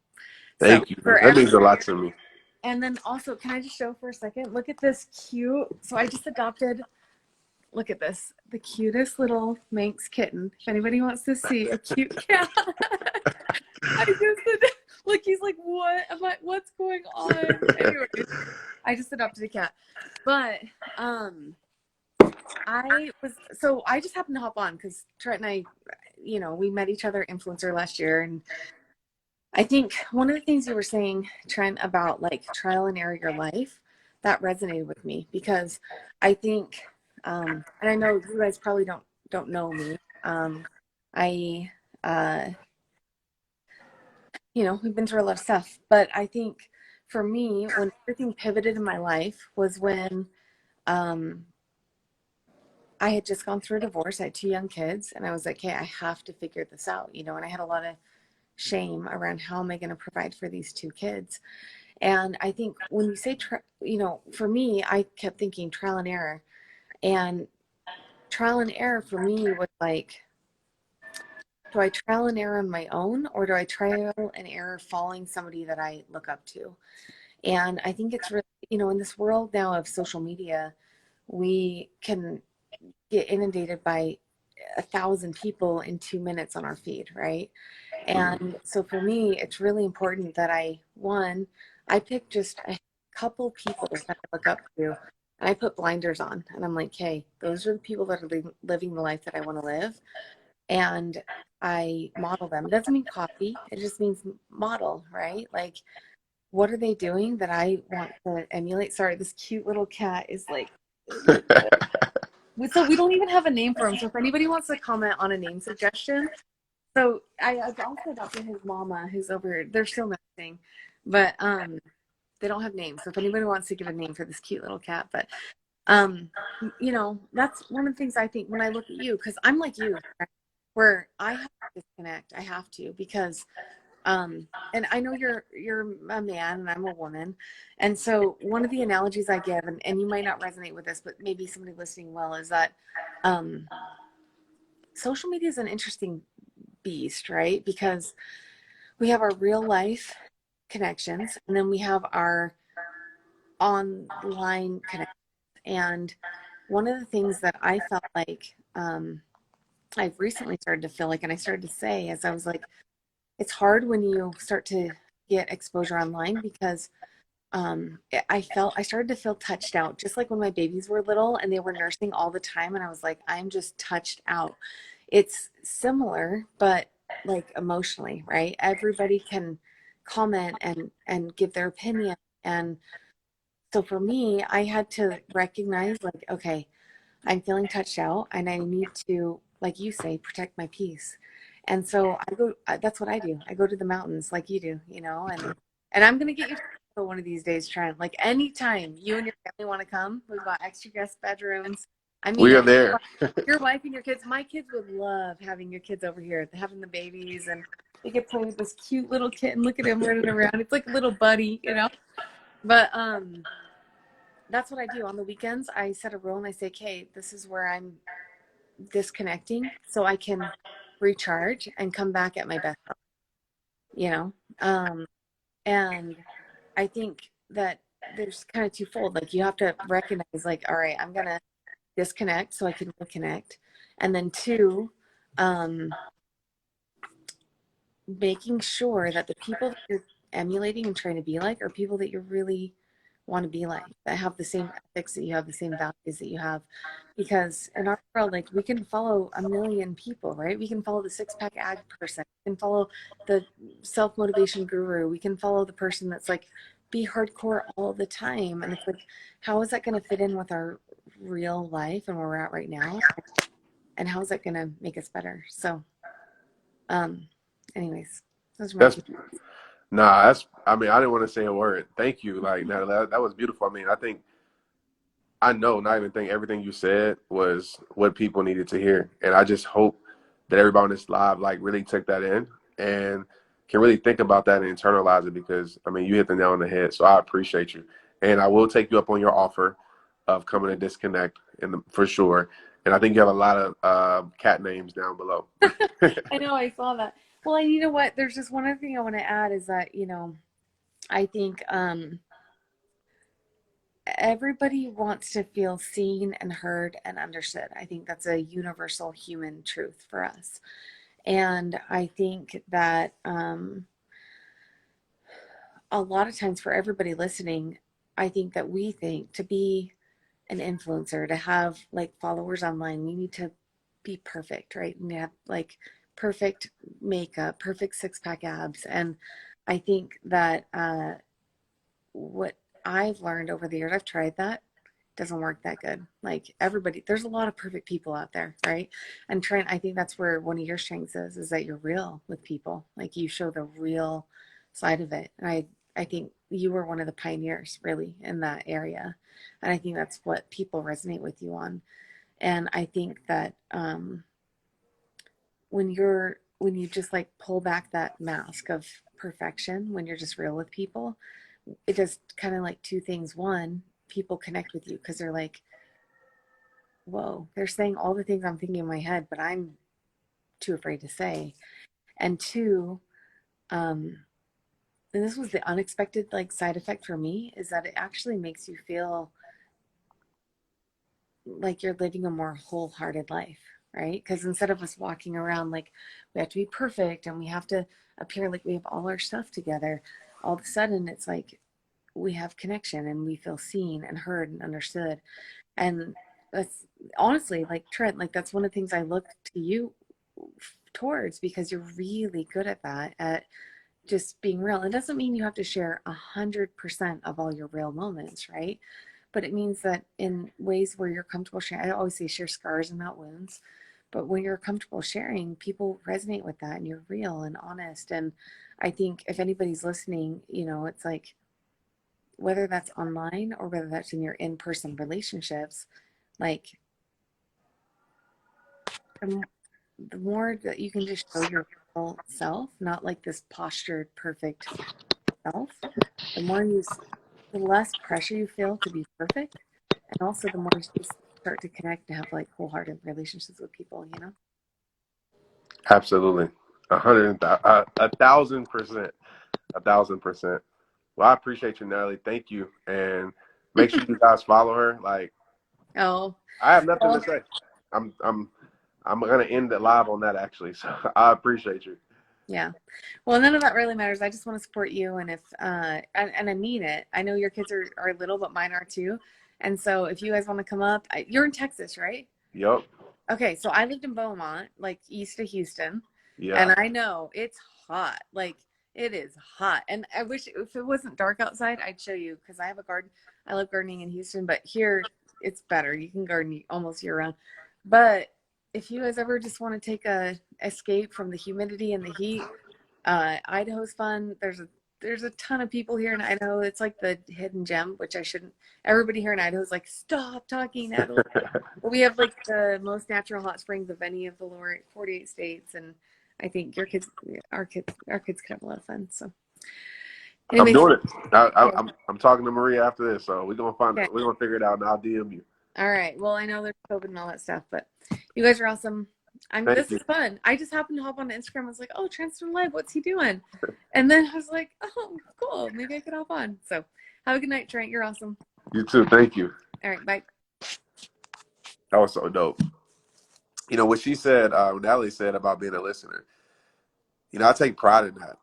So Thank you. for That means a everybody, lot to me. and then also, can I just show for a second? Look at this cute. So I just adopted. Look at this, the cutest little Manx kitten. If anybody wants to see a cute cat, I just look. He's like, what am I? What's going on? Anyway, I just adopted a cat, but I just happened to hop on because Trent and I, we met each other influencer last year, and I think one of the things you were saying, Trent, about like trial and error your life, that resonated with me because I think, and I know you guys probably don't know me. I, we've been through a lot of stuff, but I think for me, when everything pivoted in my life was when I had just gone through a divorce. I had 2 young kids, and I was like, hey, I have to figure this out, and I had a lot of shame around how am I going to provide for these 2 kids. And I think when you say, for me, I kept thinking trial and error. And trial and error for me was like, do I trial and error on my own, or do I trial and error following somebody that I look up to? And I think it's really, in this world now of social media, we can get inundated by 1,000 people in 2 minutes on our feed, right? And so for me, it's really important that I pick just a couple people that I look up to, and I put blinders on, and I'm like, hey, those are the people that are living the life that I want to live, and I model them. It doesn't mean copy; it just means model, right? Like, what are they doing that I want to emulate? Sorry, this cute little cat is like. So we don't even have a name for him. So if anybody wants to comment on a name suggestion, so I've also adopted his mama, who's over here. They're still messing, but they don't have names. So if anybody wants to give a name for this cute little cat, but that's one of the things I think when I look at you, because I'm like you, right? Where I have to disconnect. I have to, because and I know you're a man and I'm a woman, and so one of the analogies I give, and you might not resonate with this, but maybe somebody listening will, is that social media is an interesting beast, right? Because we have our real life connections, and then we have our online connections. And one of the things that I felt like I've recently started to feel like, and I started to say, as I was like, it's hard when you start to get exposure online, because I started to feel touched out, just like when my babies were little and they were nursing all the time, and I was like, I'm just touched out. It's similar, but like emotionally, right? Everybody can comment and give their opinion. And so for me, I had to recognize, like, okay, I'm feeling touched out, and I need to, like you say, protect my peace. And so that's what I do. I go to the mountains like you do, and I'm going to get you to Mexico one of these days, Trent. Like, anytime you and your family want to come, we've got extra guest bedrooms. I mean, We are there. your wife and your kids, my kids would love having your kids over here, having the babies, and they get play with this cute little kitten. Look at him running around. It's like a little buddy. But that's what I do on the weekends. I set a rule and I say, okay, this is where I'm disconnecting so I can recharge and come back at my best, you know? And I think that there's kind of twofold. Like, you have to recognize, like, all right, I'm going to disconnect so I can reconnect. And then two, making sure that the people that you're emulating and trying to be like are people that you really want to be like, that have the same ethics that you have, the same values that you have. Because in our world, like, we can follow a million people, right? We can follow the six-pack ag person, we can follow the self-motivation guru, we can follow the person that's like, be hardcore all the time. And it's like, how is that going to fit in with our real life and where we're at right now? And how is that going to make us better? So anyways, those are my That's 2. nah. That's. I mean, I didn't want to say a word. Thank you. Like, no, that was beautiful. I mean, I know, not even think everything you said was what people needed to hear, and I just hope that everybody on this live like really took that in and can really think about that and internalize it, because I mean, you hit the nail on the head. So I appreciate you, and I will take you up on your offer of coming to disconnect, for sure. And I think you have a lot of cat names down below. I know, I saw that. Well, and you know what? There's just one other thing I want to add, is that, I think everybody wants to feel seen and heard and understood. I think that's a universal human truth for us. And I think that a lot of times, for everybody listening, I think that we think to be an influencer, to have like followers online, we need to be perfect, right? We have like perfect makeup, perfect six-pack abs. And I think that what I've learned over the years, I've tried that, doesn't work that good. Like, everybody, there's a lot of perfect people out there, right? And Trent, I think that's where one of your strengths is that you're real with people. Like, you show the real side of it. And I think you were one of the pioneers really in that area. And I think that's what people resonate with you on. And I think that when you just like pull back that mask of perfection, when you're just real with people, it does kind of like two things. One, people connect with you because they're like, whoa, they're saying all the things I'm thinking in my head, but I'm too afraid to say. And two, and this was the unexpected like side effect for me, is that it actually makes you feel like you're living a more wholehearted life, right? Because instead of us walking around like we have to be perfect and we have to appear like we have all our stuff together, all of a sudden it's like we have connection and we feel seen and heard and understood. And that's honestly, like Trent, like that's one of the things I look to you towards, because you're really good at that, at just being real. It doesn't mean you have to share 100% of all your real moments, right? But it means that in ways where you're comfortable sharing, I always say share scars and not wounds. But when you're comfortable sharing, people resonate with that and you're real and honest. And I think if anybody's listening, you know, it's like, whether that's online or whether that's in your in-person relationships, like the more that you can just show your real self, not like this postured, perfect self, the more the less pressure you feel to be perfect. And also the more you just start to connect and have like wholehearted relationships with people, you know? Absolutely. 1,000%. 1,000%. Well, I appreciate you, Natalie. Thank you. And make sure you guys follow her. Like, Oh, I have nothing to well, say. I'm gonna end it live on that actually. So I appreciate you. yeah. Well, none of that really matters. I just want to support you. And if, and I mean it, I know your kids are little, but mine are too. And so if you guys want to come up, you're in Texas, right? Yep. Okay, so I lived in Beaumont, like east of Houston, Yeah. and I know it's hot. Like it is hot. And I wish if it wasn't dark outside, I'd show you, because I have a garden. I love gardening in Houston, but here it's better. You can garden almost year round. But if you guys ever just want to take a escape from the humidity and the heat, Idaho's fun. There's a ton of people here in Idaho. It's like the hidden gem, which I shouldn't. Everybody here in Idaho is like, stop talking, Natalie. But we have like the most natural hot springs of any of the lower 48 states, and I think our kids could have a lot of fun. So, I'm anyways, doing it. okay, I'm talking to Maria after this, so okay, we're gonna figure it out, and I'll DM you. all right. Well, I know there's COVID and all that stuff, but you guys are awesome. Thank This you. is fun. I just happened to hop on Instagram. I was like, oh, Trent's live. What's he doing? And then I was like, oh, cool. Maybe I could hop on. So, have a good night, Trent. You're awesome. You too. Thank you. All right, bye. That was so dope. You know what she said, Natalie said about being a listener. You know, I take pride in that.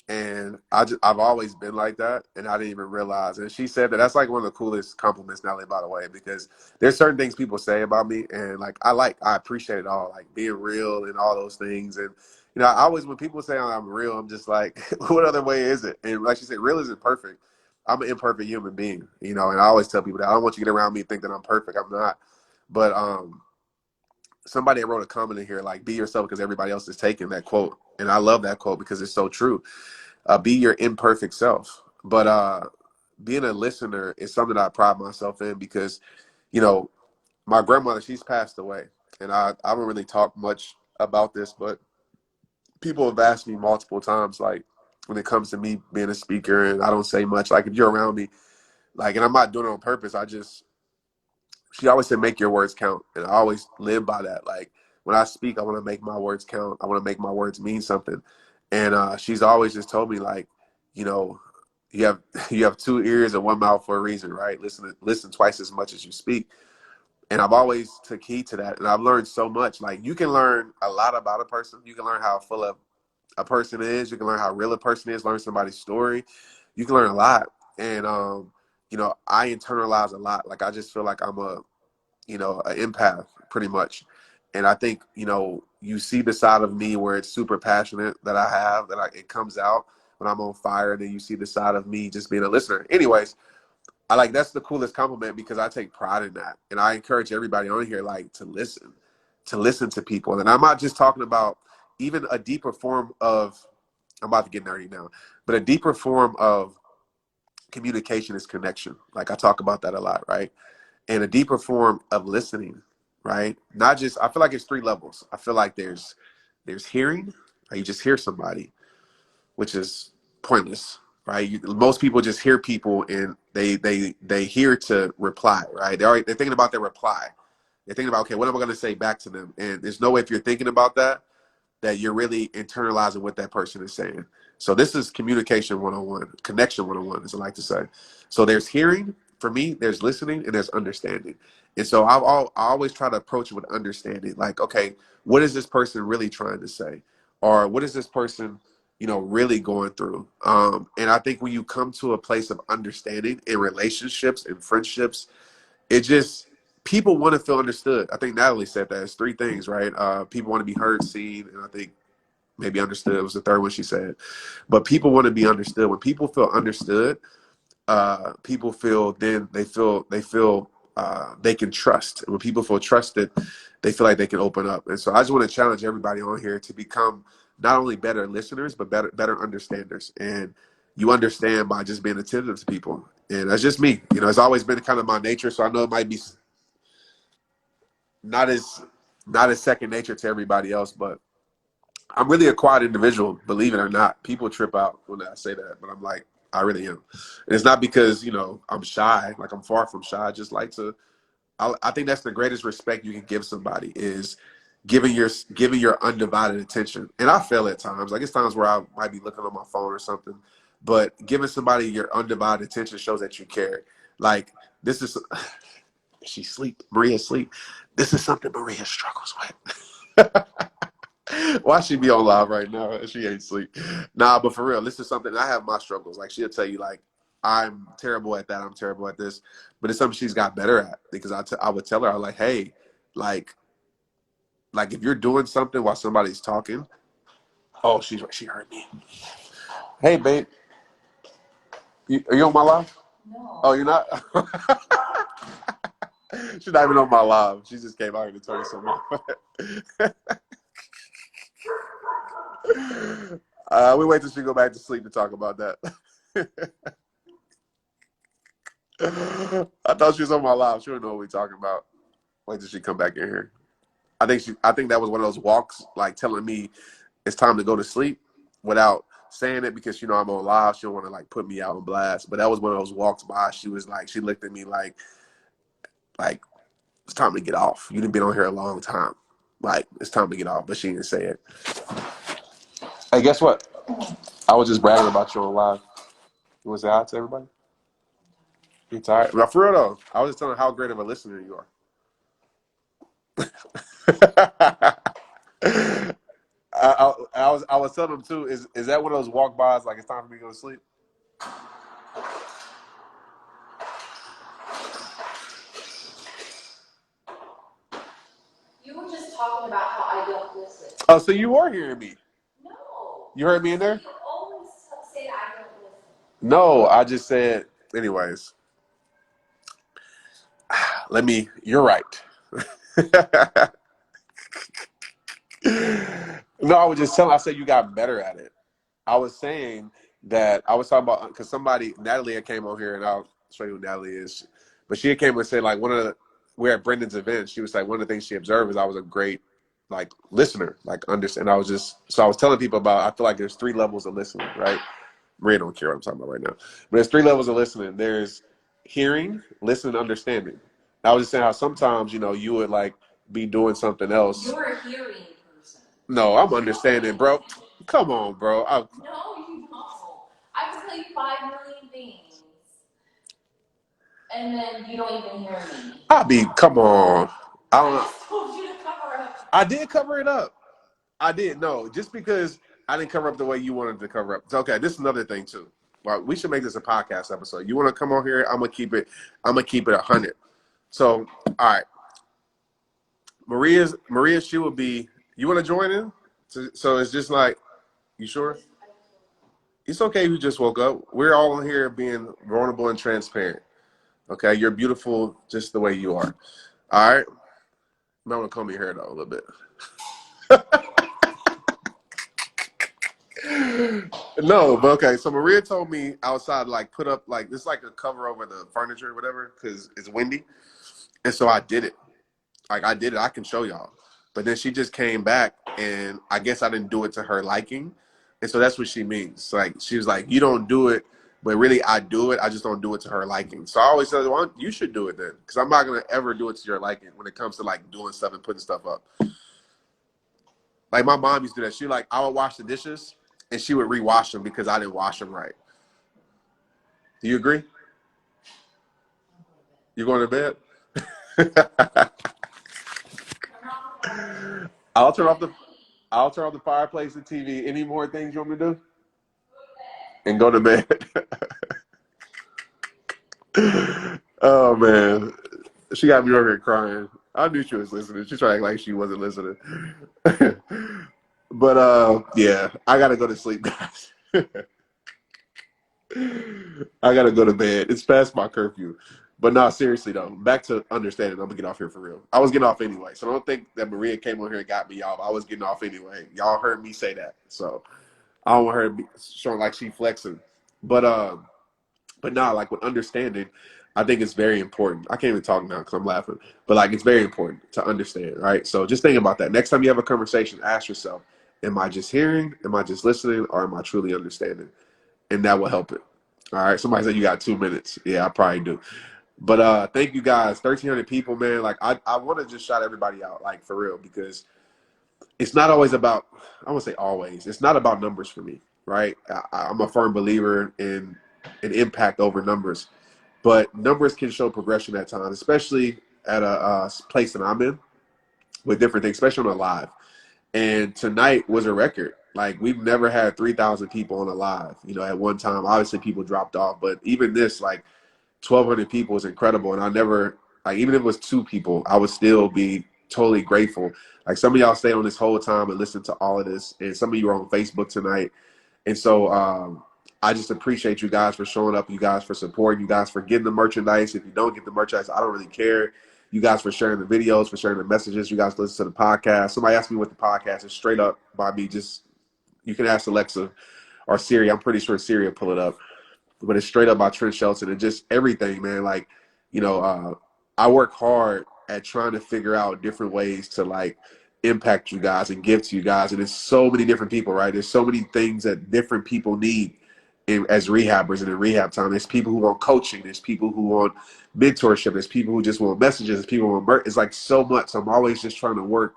And I've always been like that, and I didn't even realize. And she said that that's like one of the coolest compliments, Natalie, by the way, because there's certain things people say about me, and like I appreciate it all, like being real and all those things. And you know, I always, when people say I'm real, I'm just like, what other way is it? And like she said, real isn't perfect. I'm an imperfect human being, you know, and I always tell people that I don't want you to get around me and think that I'm perfect. I'm not. But somebody wrote a comment in here like, be yourself because everybody else is taking that quote. And I love that quote because it's so true. Be your imperfect self. But being a listener is something that I pride myself in because, you know, my grandmother, she's passed away. And I don't really talk much about this, but people have asked me multiple times, like, when it comes to me being a speaker, and I don't say much. Like, if you're around me, like, and I'm not doing it on purpose, she always said, make your words count. And I always live by that. Like, when I speak, I want to make my words count. I want to make my words mean something. And she's always just told me, like, you know, you have you have two ears and one mouth for a reason, right? Listen twice as much as you speak. And I've always took heed to that. And I've learned so much. Like, you can learn a lot about a person. You can learn how full of a person is. You can learn how real a person is, learn somebody's story. You can learn a lot. And, you know, I internalize a lot. Like, I just feel like I'm an empath pretty much. And I think, you know, you see the side of me where it's super passionate that I have, it comes out when I'm on fire. Then you see the side of me just being a listener. Anyways, that's the coolest compliment because I take pride in that. And I encourage everybody on here, like, to listen to people. And I'm not just talking about even a deeper form of, I'm about to get nerdy now, but a deeper form of communication is connection. Like, I talk about that a lot, right? And a deeper form of listening, right? Not just, I feel like it's three levels. I feel like there's hearing, or you just hear somebody, which is pointless, right? Most people just hear people and they hear to reply, right? They're thinking about their reply. They're thinking about, okay, what am I going to say back to them? And there's no way, if you're thinking about that you're really internalizing what that person is saying. So this is communication 101, connection 101, as I like to say. So there's hearing, for me, there's listening, and there's understanding. And so I always try to approach it with understanding. Like, okay, what is this person really trying to say? Or what is this person, really going through? And I think when you come to a place of understanding in relationships and friendships, it just, people want to feel understood. I think Natalie said that. It's three things, right? People want to be heard, seen, and I think maybe understood was the third one she said. But people want to be understood. When people feel understood, people feel, then they feel they can trust. And when people feel trusted, they feel like they can open up. And so I just want to challenge everybody on here to become not only better listeners, but better understanders. And you understand by just being attentive to people. And that's just me. It's always been kind of my nature. So I know it might be not as second nature to everybody else, but I'm really a quiet individual, believe it or not. People trip out when I say that, but I'm like, I really am. And it's not because, I'm shy. Like, I'm far from shy. I just like to, I think that's the greatest respect you can give somebody, is giving your undivided attention. And I fail at times. Like, it's times where I might be looking on my phone or something, but giving somebody your undivided attention shows that you care. Like, this is, she sleep, Maria sleep. This is something Maria struggles with. Why she be on live right now? She ain't sleep. Nah, but for real, this is something, I have my struggles. Like, she'll tell you, like, I'm terrible at that, I'm terrible at this, but it's something she's got better at. Because I would tell her, I'm like, hey, like if you're doing something while somebody's talking, oh, she heard me. Hey, babe, are you on my live? No. Oh, you're not? She's not even on my live. She just came out here to tell you something. We wait till she go back to sleep to talk about that. I thought she was on my live. She don't know what we're talking about. Wait till she come back in here. I think that was one of those walks, like telling me it's time to go to sleep without saying it, because I'm on live. She don't want to like put me out on blast. But that was one of those walks by. She was like, she looked at me like it's time to get off. You done been on here a long time. Like, it's time to get off. But she didn't say it. Hey, guess what? I was just bragging about you on live. You want to say hi to everybody? You tired? But for real though, I was just telling how great of a listener you are. I was telling them too. Is that one of those walk bys? Like, it's time for me to go to sleep. You were just talking about how I don't listen. Oh, so you are hearing me? No. You heard me in there? You always say I don't listen. No, I just said. Anyways, You're right. No, I was just telling. I said you got better at it. I was saying that I was talking about, because Natalie had came on here, and I'll show you who Natalie is. But she came and said, like, we're at Brendan's event. She was like, one of the things she observed is I was a great, like, listener, like, understand. I was telling people about, I feel like there's 3 levels of listening, right? Maria don't care what I'm talking about right now. But there's 3 levels of listening. There's hearing, listening, understanding. I was just saying how sometimes, you would, like, be doing something else. You're a hearing person. No, I'm understanding, bro. Come on, bro. No, you don't. I can tell you 5 million things, and then you don't even hear me. Come on. I just told you to cover up. I did cover it up. I did. No, just because I didn't cover up the way you wanted to cover up. Okay, this is another thing too. Well, we should make this a podcast episode. You want to come on here? I'm gonna keep it 100. So, all right. Maria, she will be. You want to join in? So it's just like, you sure? It's okay if you just woke up. We're all in here being vulnerable and transparent. Okay, you're beautiful just the way you are. All right. I'm gonna comb your hair though a little bit. No, but okay. So Maria told me outside, like, put up like this, like a cover over the furniture or whatever, because it's windy. And so I did it. Like, I did it. I can show y'all. But then she just came back, and I guess I didn't do it to her liking. And so that's what she means. Like, she was like, you don't do it But really, I do it. I just don't do it to her liking. So I always say, well, you should do it then, because I'm not gonna ever do it to your liking when it comes to like doing stuff and putting stuff up. Like my mom used to do that. She like I would wash the dishes and she would rewash them because I didn't wash them right. Do you agree? You going to bed? I'll turn off the fireplace and TV. Any more things you want me to do? And go to bed. Oh man. She got me over here crying. I knew she was listening. She tried to act like she wasn't listening. But yeah, I gotta go to sleep, guys. I gotta go to bed. It's past my curfew. But no, seriously though, back to understanding. I'm gonna get off here for real. I was getting off anyway, so don't think that Maria came on here and got me off. I was getting off anyway. Y'all heard me say that, so I don't want her to be showing like she flexing. But nah, like with understanding, I think it's very important. I can't even talk now because I'm laughing. But like it's very important to understand, right? So just think about that. Next time you have a conversation, ask yourself, am I just hearing? Am I just listening? Or am I truly understanding? And that will help it. All right. Somebody said you got 2 minutes. Yeah, I probably do. But thank you guys. 1,300 people, man. Like I want to just shout everybody out, like for real, because it's not always about, I won't say always, it's not about numbers for me, right? I'm a firm believer in an impact over numbers, but numbers can show progression at times, especially at a place that I'm in with different things, especially on a live. And tonight was a record. Like we've never had 3,000 people on a live, at one time. Obviously people dropped off, but even this, like 1,200 people is incredible. And I never, like, even if it was 2 people, I would still be totally grateful. Like some of y'all stayed on this whole time and listened to all of this. And some of you are on Facebook tonight. And so I just appreciate you guys for showing up, you guys for supporting, you guys for getting the merchandise. If you don't get the merchandise, I don't really care. You guys for sharing the videos, for sharing the messages. You guys listen to the podcast. Somebody asked me what the podcast is, straight up by me. Just, you can ask Alexa or Siri. I'm pretty sure Siri will pull it up. But it's straight up by Trent Shelton and just everything, man. Like, I work hard at trying to figure out different ways to like impact you guys and give to you guys. And there's so many different people, right? There's so many things that different people need as rehabbers and in rehab time. There's people who want coaching. There's people who want mentorship. There's people who just want messages. There's people who want it's like so much. So I'm always just trying to work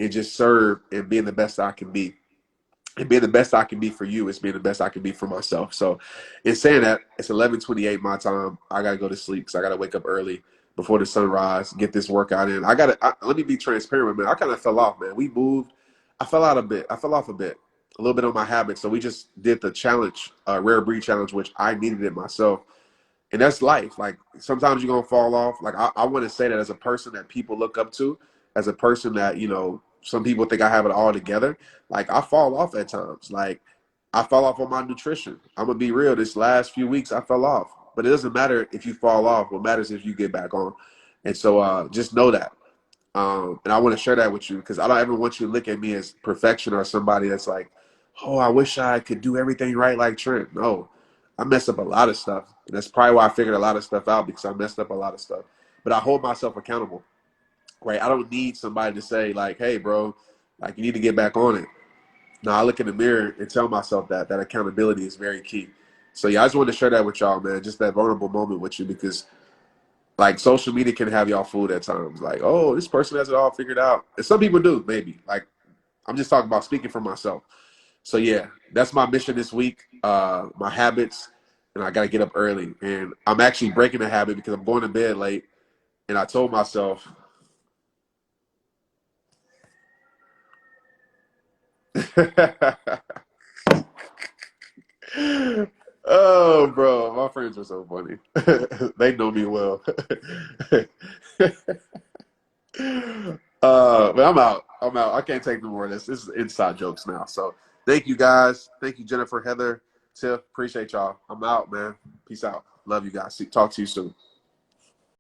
and just serve and being the best I can be. And being the best I can be for you is being the best I can be for myself. So in saying that, it's 11:28 my time. I got to go to sleep because I got to wake up early before the sunrise, get this workout in. Let me be transparent, man. I kind of fell off, man. We moved. I fell off a bit, a little bit on my habits. So we just did the challenge, rare breed challenge, which I needed it myself. And that's life. Like sometimes you're going to fall off. Like I want to say that as a person that people look up to, as a person that, some people think I have it all together. Like I fall off at times. Like I fell off on my nutrition. I'm gonna be real. This last few weeks I fell off. But it doesn't matter if you fall off. What matters is if you get back on. And so just know that. And I want to share that with you because I don't ever want you to look at me as perfection or somebody that's like, oh, I wish I could do everything right like Trent. No, I messed up a lot of stuff. And that's probably why I figured a lot of stuff out because I messed up a lot of stuff. But I hold myself accountable. Right, I don't need somebody to say like, "Hey, bro, like you need to get back on it." No, I look in the mirror and tell myself that accountability is very key. So yeah, I just wanted to share that with y'all, man. Just that vulnerable moment with you because like social media can have y'all fooled at times. Like, oh, this person has it all figured out, and some people do, maybe. Like, I'm just talking about speaking for myself. So yeah, that's my mission this week. My habits, and I got to get up early. And I'm actually breaking a habit because I'm going to bed late, and I told myself. Oh, bro, my friends are so funny. They know me well. But I'm out. I can't take no more of this. This is inside jokes now. So thank you guys. Thank you, Jennifer, Heather, Tiff. Appreciate y'all. I'm out, man. Peace out. Love you guys. Talk to you soon.